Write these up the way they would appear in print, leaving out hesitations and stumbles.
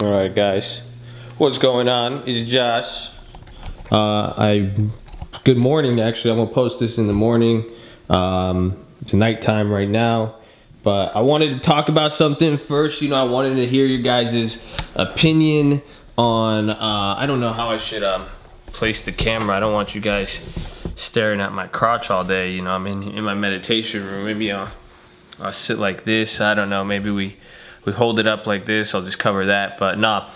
Alright guys, what's going on? It's Josh. Good morning actually. I'm gonna post this in the morning. It's nighttime right now, but I wanted to talk about something first. I wanted to hear your guys' opinion on, I don't know how I should place the camera. I don't want you guys staring at my crotch all day. I'm in my meditation room. Maybe I'll sit like this. I don't know, maybe we hold it up like this. I'll just cover that, but nah.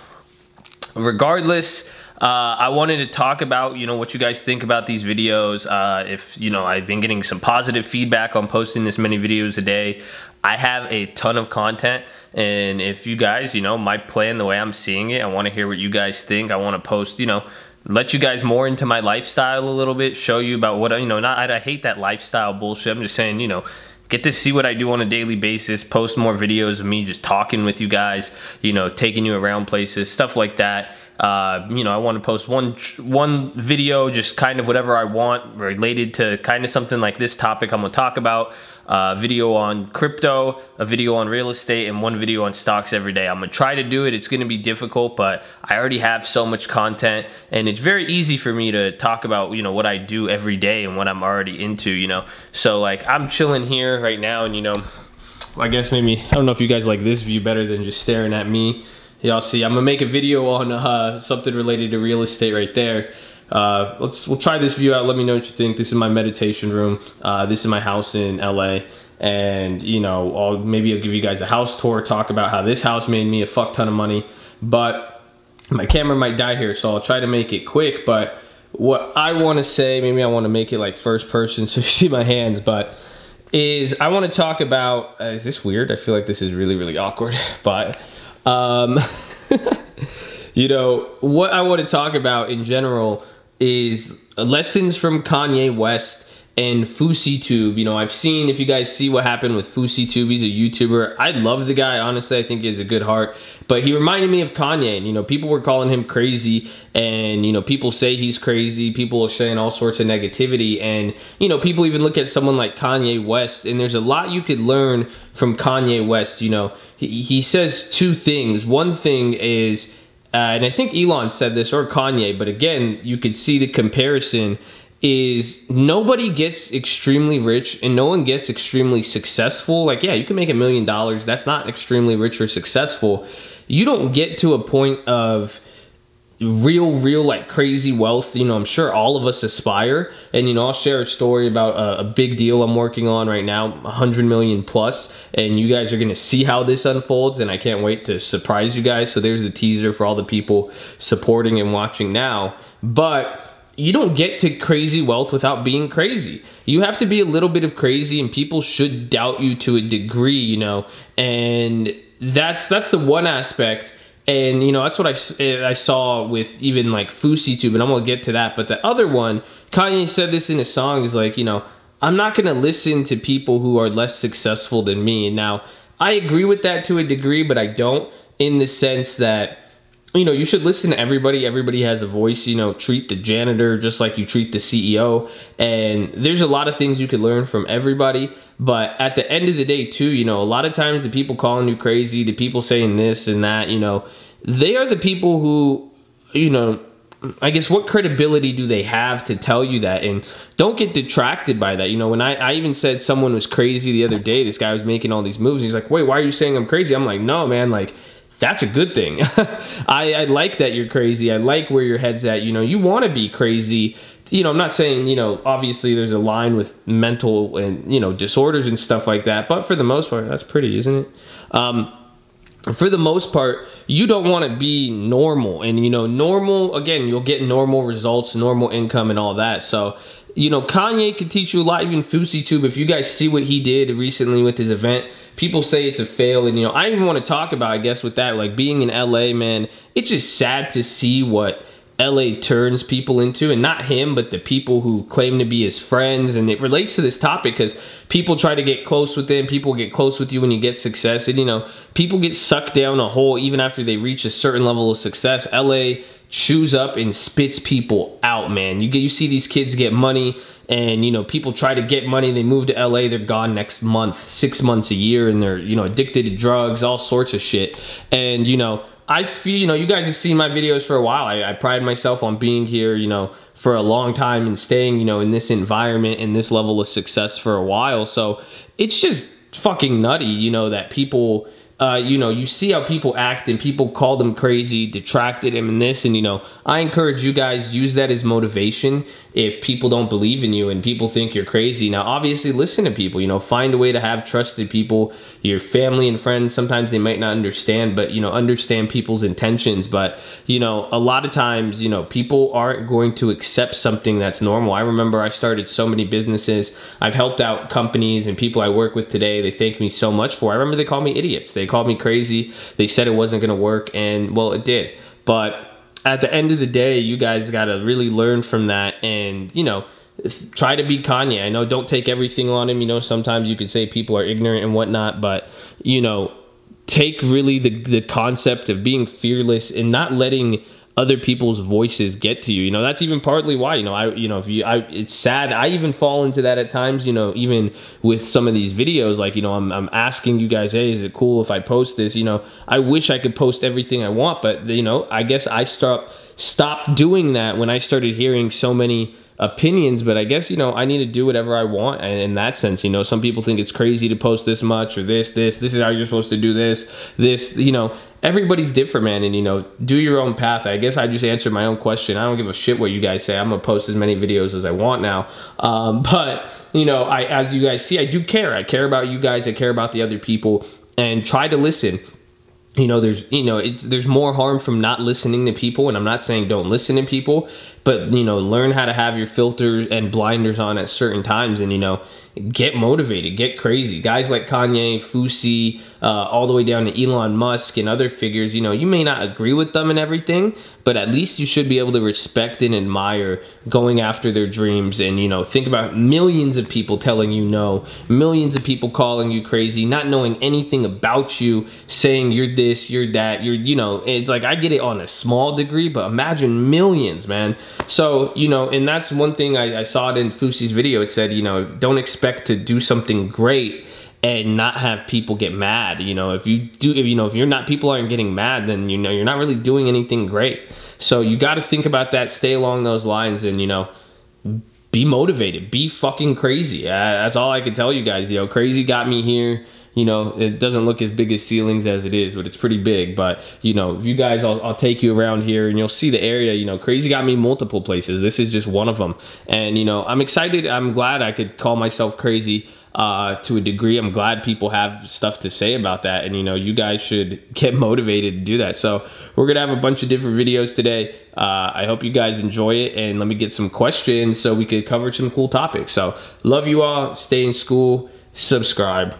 Regardless, I wanted to talk about, what you guys think about these videos. If, I've been getting some positive feedback on posting this many videos a day. I have a ton of content, and if you guys, my plan, the way I'm seeing it, I want to hear what you guys think. I want to post, let you guys more into my lifestyle a little bit, show you about what, I hate that lifestyle bullshit. I'm just saying, get to see what I do on a daily basis, post more videos of me just talking with you guys, taking you around places, stuff like that. I want to post one video, just kind of whatever I want related to kind of something like this topic I'm going to talk about. A video on crypto, a video on real estate, and one video on stocks every day. I'm going to try to do it. It's going to be difficult, but I already have so much content, and it's very easy for me to talk about, what I do every day and what I'm already into, So, like, I'm chilling here right now, and, I guess maybe, I don't know if you guys like this view better than just staring at me. Y'all see, I'm going to make a video on something related to real estate right there. We'll try this view out. Let me know what you think. This is my meditation room. This is my house in LA, and maybe I'll give you guys a house tour, talk about how this house made me a fuck ton of money. But my camera might die here, so I'll try to make it quick. But what I want to say, maybe I want to make it like first person so you see my hands, but is I want to talk about, is this weird? I feel like this is really, really awkward, but what I want to talk about in general is lessons from Kanye West and FOUSEYTUBE. I've seen, if you guys see what happened with FOUSEYTUBE, he's a YouTuber. I love the guy, honestly. I think he has a good heart, but he reminded me of Kanye, and people were calling him crazy, and people say he's crazy. People are saying all sorts of negativity, and people even look at someone like Kanye West, and there's a lot you could learn from Kanye West. He says two things. One thing is, and I think Elon said this, or Kanye, but again, you could see the comparison, is nobody gets extremely rich and no one gets extremely successful. Like, yeah, you can make $1 million. That's not extremely rich or successful. You don't get to a point of real like crazy wealth. I'm sure all of us aspire, and I'll share a story about a big deal I'm working on right now, 100 million plus, and you guys are going to see how this unfolds, and I can't wait to surprise you guys. So there's the teaser for all the people supporting and watching now. But you don't get to crazy wealth without being crazy. You have to be a little bit of crazy, and people should doubt you to a degree, and that's the one aspect. And that's what I saw with even like FOUSEYTUBE, and I'm gonna get to that. But the other one, Kanye said this in his song, is like, I'm not gonna listen to people who are less successful than me. And now I agree with that to a degree, but I don't, in the sense that you should listen to everybody. Everybody has a voice. Treat the janitor just like you treat the CEO. And there's a lot of things you could learn from everybody. But at the end of the day, too, a lot of times the people calling you crazy, the people saying this and that, they are the people who, I guess, what credibility do they have to tell you that? And don't get detracted by that. When I even said someone was crazy the other day, this guy was making all these moves. He's like, wait, why are you saying I'm crazy? I'm like, no, man, like, that's a good thing. I like that you're crazy. I like where your head's at. You want to be crazy. I'm not saying, obviously there's a line with mental and, disorders and stuff like that. But for the most part, that's pretty, isn't it? For the most part, you don't want to be normal. And, normal, again, you'll get normal results, normal income and all that. So, Kanye could teach you a lot, even FOUSEYTUBE. If you guys see what he did recently with his event, people say it's a fail. And, I even want to talk about, I guess, with that, like being in LA, man, it's just sad to see what LA turns people into, and not him, but the people who claim to be his friends. And it relates to this topic because people try to get close with him. People get close with you when you get success, and people get sucked down a hole even after they reach a certain level of success. LA chews up and spits people out, man. You see these kids get money, and people try to get money, they move to LA, they're gone next month, 6 months, a year, and they're addicted to drugs, all sorts of shit. And I feel, you know, you guys have seen my videos for a while. I pride myself on being here, you know, for a long time and staying, you know, in this environment and this level of success for a while. So it's just fucking nutty, you know, that people, you know, you see how people act and people call them crazy, detracted him and this, and, you know, I encourage you guys, use that as motivation if people don't believe in you and people think you're crazy. Now, obviously, listen to people, you know, find a way to have trusted people, your family and friends. Sometimes they might not understand, but, you know, understand people's intentions. But, you know, a lot of times, you know, people aren't going to accept something that's normal. I remember I started so many businesses. I've helped out companies and people I work with today. They thank me so much for it. I remember they called me idiots. They called me crazy. They said it wasn't going to work, and well, it did. But at the end of the day, you guys got to really learn from that and, you know, try to be Kanye. I know, don't take everything on him. You know, sometimes you could say people are ignorant and whatnot, but, you know, take really the concept of being fearless and not letting other people's voices get to you. You know, that's even partly why, you know, it's sad. I even fall into that at times, you know, even with some of these videos, like, you know, I'm asking you guys, hey, is it cool if I post this? You know, I wish I could post everything I want, but, you know, I guess I stopped doing that when I started hearing so many opinions. But I guess, you know, I need to do whatever I want. And in that sense, you know, some people think it's crazy to post this much, or this is how you're supposed to do this, you know, everybody's different, man. And, you know, do your own path. I guess I just answered my own question. I don't give a shit what you guys say. I'm gonna post as many videos as I want now. But, you know, as you guys see, I do care. I care about you guys. I care about the other people, and try to listen. You know, there's more harm from not listening to people, and I'm not saying don't listen to people, but, you know, learn how to have your filters and blinders on at certain times, and, you know, get motivated, get crazy. Guys like Kanye, Fousey, all the way down to Elon Musk and other figures, you know, you may not agree with them and everything, but at least you should be able to respect and admire going after their dreams. And, you know, think about millions of people telling you no, millions of people calling you crazy, not knowing anything about you, saying you're this, you're that, you know, it's like, I get it on a small degree, but imagine millions, man. So, you know, and that's one thing I saw it in Fousey's video. It said, you know, don't expect to do something great and not have people get mad. You know, if people aren't getting mad, then, you know, you're not really doing anything great. So you got to think about that, stay along those lines, and, you know, be motivated, be fucking crazy. That's all I can tell you guys. You know, crazy got me here. You know, it doesn't look as big as ceilings as it is, but it's pretty big. But, you know, if you guys, I'll take you around here and you'll see the area. You know, crazy got me multiple places. This is just one of them. And, you know, I'm excited. I'm glad I could call myself crazy to a degree. I'm glad people have stuff to say about that. And, you know, you guys should get motivated to do that. So we're going to have a bunch of different videos today. I hope you guys enjoy it. And let me get some questions so we could cover some cool topics. So love you all. Stay in school. Subscribe.